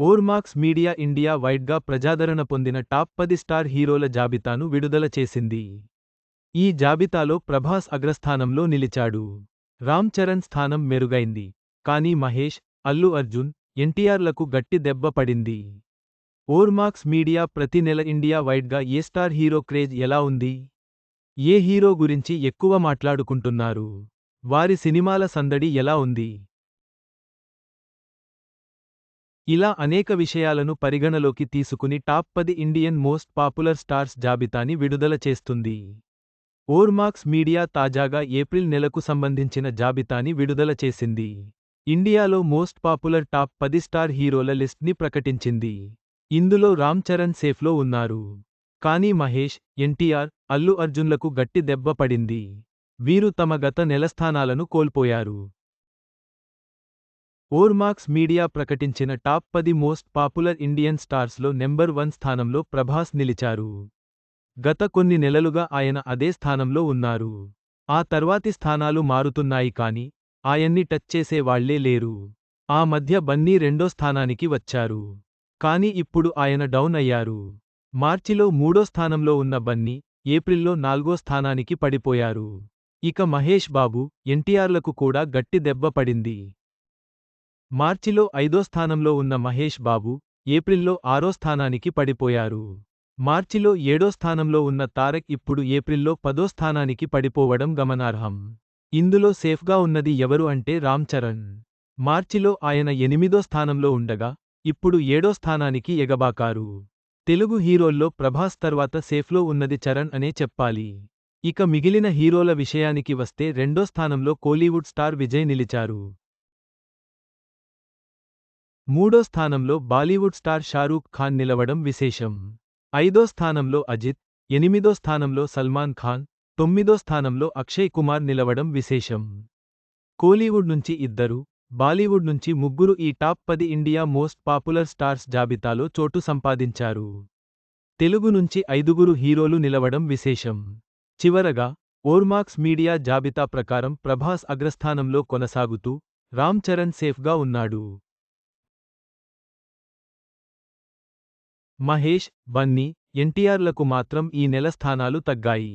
Ormax media India వైడ్గా ప్రజాదరణ పొందిన టాప్ 10 స్టార్ హీరోల జాబితాను విడుదల చేసింది. ఈ జాబితాలో ప్రభాస్ అగ్రస్థానంలో నిలిచాడు. రామ్ చరణ్ స్థానం మెరుగైంది. కానీ మహేష్, అల్లు అర్జున్, ఎన్టీఆర్లకు గట్టి దెబ్బ పడింది. ఓర్మాక్స్ మీడియా ప్రతి నెల ఇండియా వైడ్గా ఏ స్టార్ హీరో క్రేజ్ ఎలా ఉంది? ఏ హీరో గురించి ఎక్కువ మాట్లాడుకుంటున్నారు? వారి సినిమాల సందడి ఎలా ఉంది? ఇలా అనేక విషయాలను పరిగణలోకి తీసుకుని top 10 Indian most popular stars జాబితాని విడుదల చేస్తుంది. ఓర్మాక్స్ మీడియా తాజాగా ఏప్రిల్ నెలకు సంబంధించిన జాబితాని విడుదల చేసింది. ఇండియాలో మోస్ట్ పాపులర్ టాప్ 10 స్టార్ హీరోల లిస్ట్ని ప్రకటించింది. ఇందులో రామ్ చరణ్ సేఫ్లో ఉన్నారు. కానీ మహేష్, ఎన్టీఆర్, అల్లు అర్జున్లకు గట్టి దెబ్బ పడింది. వీరు తమ గత నెల స్థానాలను కోల్పోయారు. ఓర్మాక్స్ మీడియా ప్రకటించిన టాప్ 10 మోస్ట్ పాపులర్ ఇండియన్ స్టార్స్లో నెంబర్ 1 స్థానంలో ప్రభాస్ నిలిచారు. గత కొన్ని నెలలుగా ఆయన అదే స్థానంలో ఉన్నారు. ఆ తర్వాతి స్థానాలు మారుతున్నాయి కానీ, ఆయన్ని టచ్ చేసే వాళ్లే లేరు. ఆ మధ్య బన్నీ రెండో స్థానానికి వచ్చారు. కానీ ఇప్పుడు ఆయన డౌన్ అయ్యారు. మార్చిలో మూడో స్థానంలో ఉన్న బన్నీ, ఏప్రిల్లో 4వ స్థానానికి పడిపోయారు. ఇక మహేష్ బాబు, ఎన్టీఆర్లకు కూడా గట్టి దెబ్బ పడింది. మార్చిలో 5వ స్థానంలో ఉన్న మహేష్ బాబు, ఏప్రిల్లో 6వ స్థానానికి పడిపోయారు. మార్చిలో 7వ స్థానంలో ఉన్న తారక్ ఇప్పుడు ఏప్రిల్లో 10వ స్థానానికి పడిపోవడం గమనార్హం. ఇందులో సేఫ్గా ఉన్నది ఎవరు అంటే రామ్ చరణ్. మార్చిలో ఆయన 8వ స్థానంలో ఉండగా, ఇప్పుడు 7వ స్థానానికి ఎగబాకారు. తెలుగు హీరోల్లో ప్రభాస్ తర్వాత సేఫ్లో ఉన్నది చరణ్ అనే చెప్పాలి. ఇక మిగిలిన హీరోల విషయానికి వస్తే రెండో స్థానంలో కోలీవుడ్ స్టార్ విజయ్ నిలిచారు. మూడో స్థానంలో బాలీవుడ్ స్టార్ షారూఖ్ ఖాన్ నిలవడం విశేషం. 5వ స్థానంలో అజిత్, 8దో స్థానంలో సల్మాన్ ఖాన్, 9దో స్థానంలో అక్షయ్ కుమార్ నిలవడం విశేషం. కోలీవుడ్ నుంచి 2, బాలీవుడ్ నుంచి 3 ఈ top 10 India most popular stars జాబితాలో చోటు సంపాదించారు. తెలుగు నుంచి 5 హీరోలు నిలవడం విశేషం. చివరగా, ఓర్మాక్స్ మీడియా జాబితా ప్రకారం ప్రభాస్ అగ్రస్థానంలో కొనసాగుతూ, రామ్ చరణ్ సేఫ్గా ఉన్నాడు. మహేష్, బన్నీ, ఎన్టీఆర్లకు మాత్రం ఈ నెల స్థానాలు తగ్గాయి.